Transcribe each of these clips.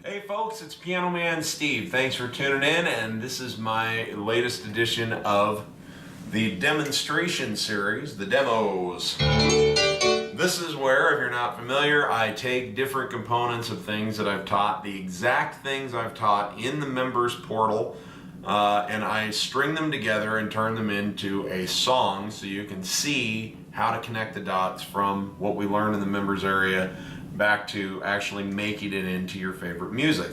Hey folks, it's Piano Man Steve. Thanks for tuning in, and this is my latest edition of the demonstration series, the demos. This is where, if you're not familiar, I take different components of things that I've taught, the exact things I've taught in the members portal, and I string them together and turn them into a song so you can see how to connect the dots from what we learned in the members area back to actually making it into your favorite music.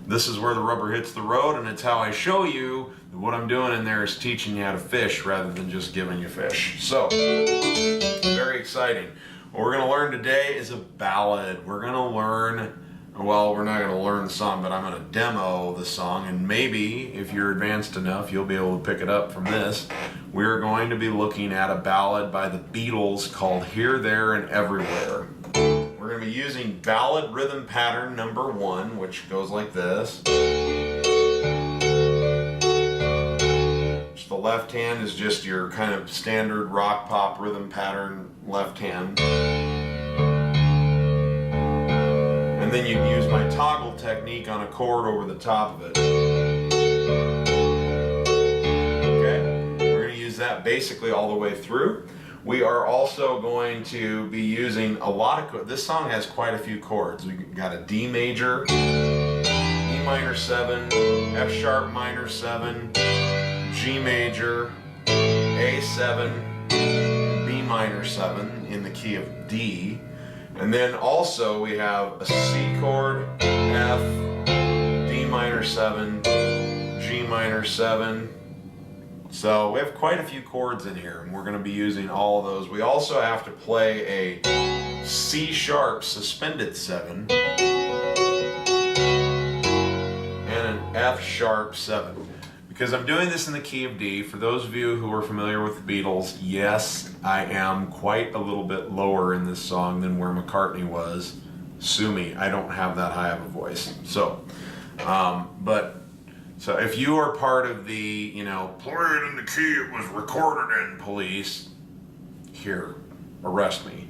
This is where the rubber hits the road, and it's how I show you that what I'm doing in there is teaching you how to fish rather than just giving you fish. So, very exciting. What we're going to learn today is a ballad. We're going to learn, well, we're not going to learn the song, but I'm going to demo the song, and maybe if you're advanced enough, you'll be able to pick it up from this. We're going to be looking at a ballad by the Beatles called Here, There, and Everywhere. We're going to be using ballad rhythm pattern number 1, which goes like this. The left hand is just your kind of standard rock pop rhythm pattern left hand. And then you use my toggle technique on a chord over the top of it. Okay? We're going to use that basically all the way through. We are also going to be using a lot of chords. This song has quite a few chords. We got a D major, E minor 7, F sharp minor 7, G major, A7, B minor 7 in the key of D. And then also we have a C chord, F, D minor 7, G minor 7. So we have quite a few chords in here, and we're going to be using all of those. We also have to play a C sharp suspended 7 and an F sharp 7. Because I'm doing this in the key of D, for those of you who are familiar with the Beatles, yes, I am quite a little bit lower in this song than where McCartney was. Sue me, I don't have that high of a voice. So, so if you are part of the, play it in the key it was recorded in police, here, arrest me.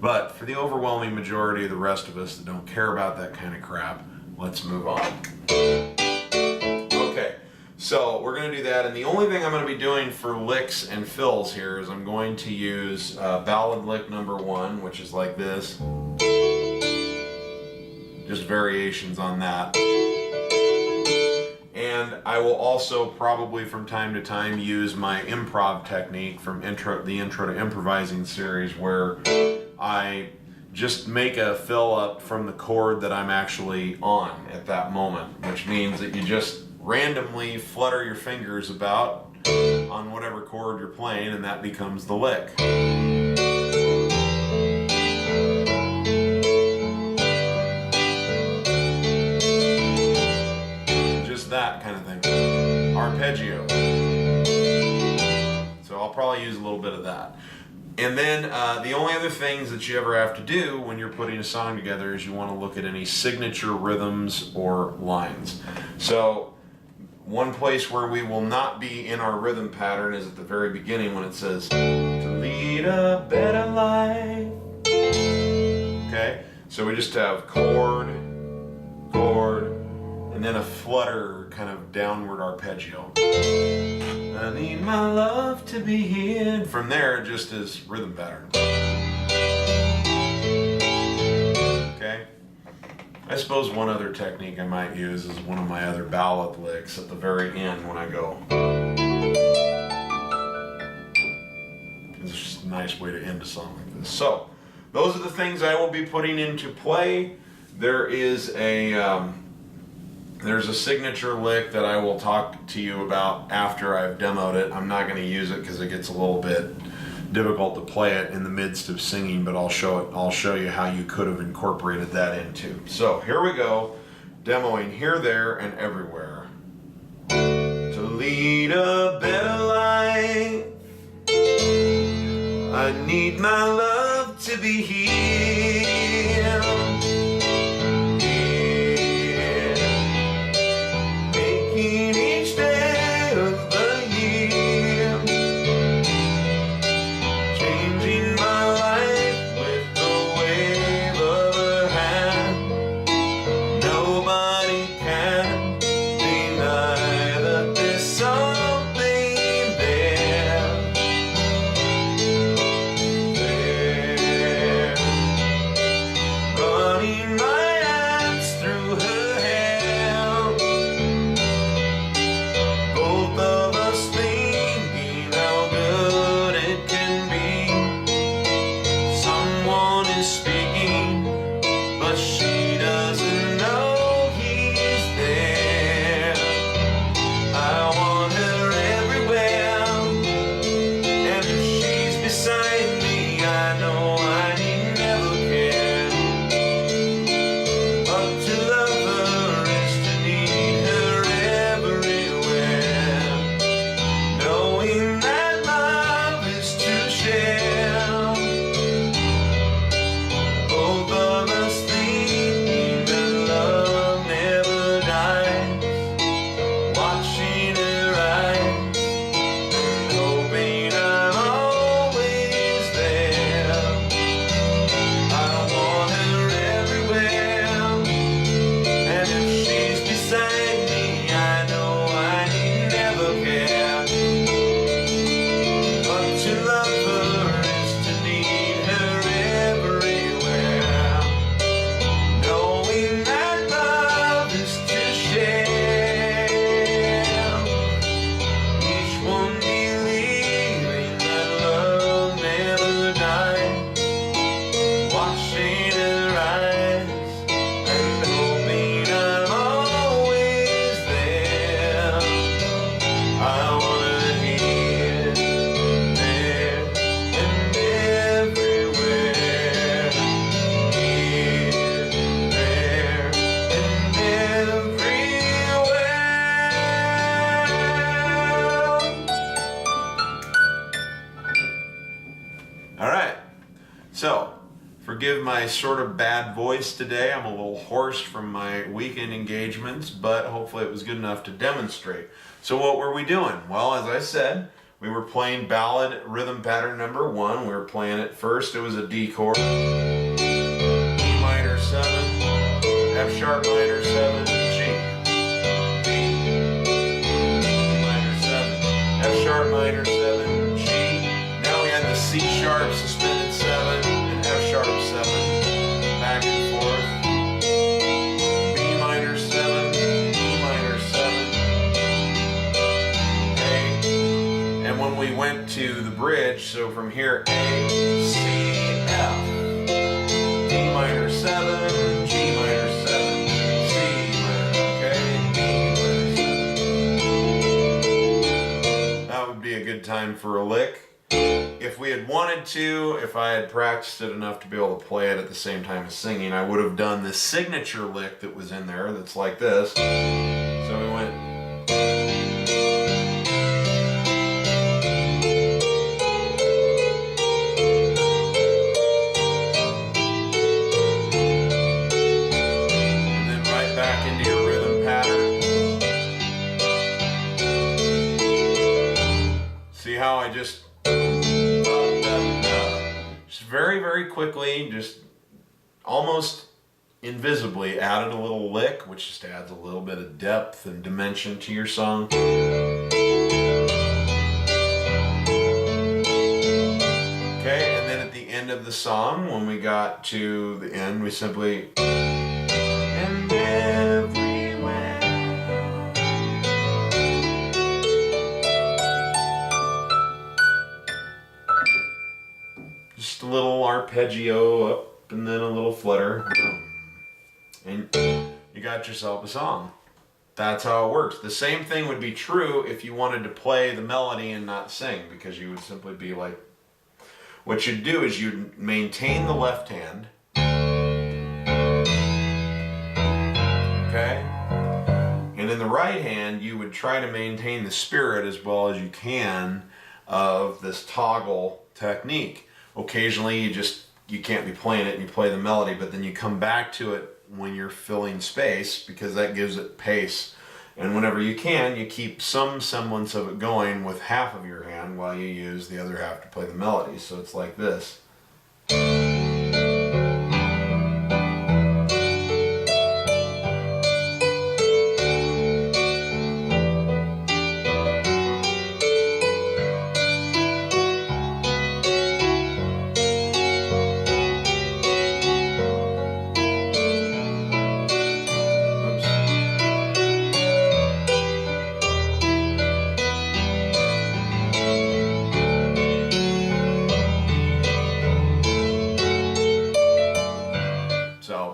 But for the overwhelming majority of the rest of us that don't care about that kind of crap, let's move on. Okay, so we're going to do that, and the only thing I'm going to be doing for licks and fills here is I'm going to use ballad lick number 1, which is like this. Just variations on that. And I will also probably from time to time use my improv technique from the Intro to Improvising series, where I just make a fill up from the chord that I'm actually on at that moment, which means that you just randomly flutter your fingers about on whatever chord you're playing, and that becomes the lick. That kind of thing. Arpeggio. So I'll probably use a little bit of that. And then the only other things that you ever have to do when you're putting a song together is you want to look at any signature rhythms or lines. So one place where we will not be in our rhythm pattern is at the very beginning when it says to lead a better life. Okay? So we just have chord, chord, and then a flutter kind of downward arpeggio. I need my love to be hid. From there, it just is rhythm pattern. Okay? I suppose one other technique I might use is one of my other ballad licks at the very end when I go. It's just a nice way to end a song like this. So, those are the things I will be putting into play. There is there's a signature lick that I will talk to you about after I've demoed it. I'm not going to use it because it gets a little bit difficult to play it in the midst of singing, but I'll show you how you could have incorporated that into. So here we go, demoing Here, There, and Everywhere. To lead a better life, I need my love to be here. my sort of bad voice today. I'm a little hoarse from my weekend engagements, but hopefully it was good enough to demonstrate. So what were we doing? Well, as I said, we were playing ballad rhythm pattern number 1. We were playing it first. It was a D chord, E minor 7, F sharp minor 7, G, D, E minor 7, F sharp minor 7, G. Now we had the C sharp suspended 7 and F sharp 7, back and forth. B minor 7, E minor 7, A. And when we went to the bridge, so from here, A, C, F, D minor 7, G minor 7, C minor, okay, D minor 7. That would be a good time for a lick. If we had wanted to, if I had practiced it enough to be able to play it at the same time as singing, I would have done the signature lick that was in there that's like this. So we went. And then right back into your rhythm pattern. See how I just very, very quickly, just almost invisibly added a little lick, which just adds a little bit of depth and dimension to your song. Okay, and then at the end of the song, when we got to the end, we simply and everywhere. Just a little arpeggio up and then a little flutter. And you got yourself a song. That's how it works. The same thing would be true if you wanted to play the melody and not sing, because you would simply be like, what you'd do is you'd maintain the left hand. Okay? And in the right hand, you would try to maintain the spirit as well as you can of this toggle technique. Occasionally you can't be playing it and you play the melody, but then you come back to it when you're filling space, because that gives it pace. And whenever you can, you keep some semblance of it going with half of your hand while you use the other half to play the melody. So it's like this.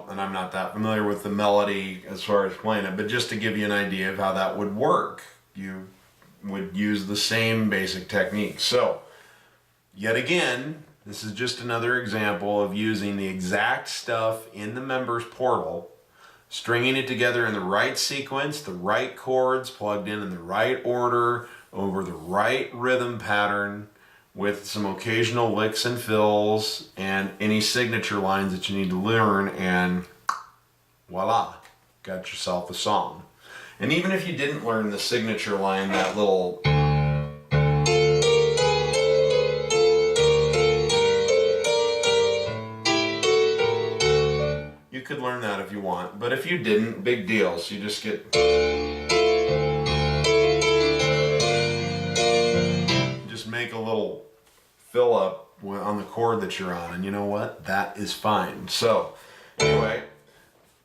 And I'm not that familiar with the melody as far as playing it, but just to give you an idea of how that would work, you would use the same basic technique. So, yet again, this is just another example of using the exact stuff in the members portal, stringing it together in the right sequence, the right chords plugged in the right order, over the right rhythm pattern, with some occasional licks and fills and any signature lines that you need to learn, and voila, got yourself a song. And even if you didn't learn the signature line, that little you could learn that if you want, but if you didn't, big deal. So you just get make a little fill up on the chord that you're on, and you know what? That is fine. So anyway,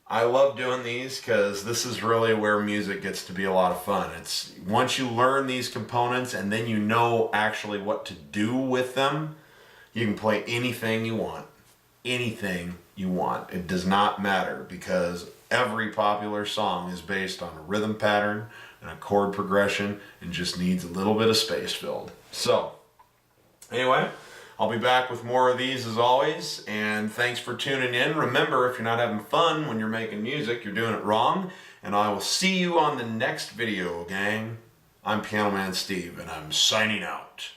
I love doing these because this is really where music gets to be a lot of fun. It's once you learn these components and then you know actually what to do with them, you can play anything you want. Anything you want. It does not matter, because every popular song is based on a rhythm pattern and a chord progression and just needs a little bit of space filled. So, anyway, I'll be back with more of these as always, and thanks for tuning in. Remember, if you're not having fun when you're making music, you're doing it wrong, and I will see you on the next video, gang. I'm Piano Man Steve, and I'm signing out.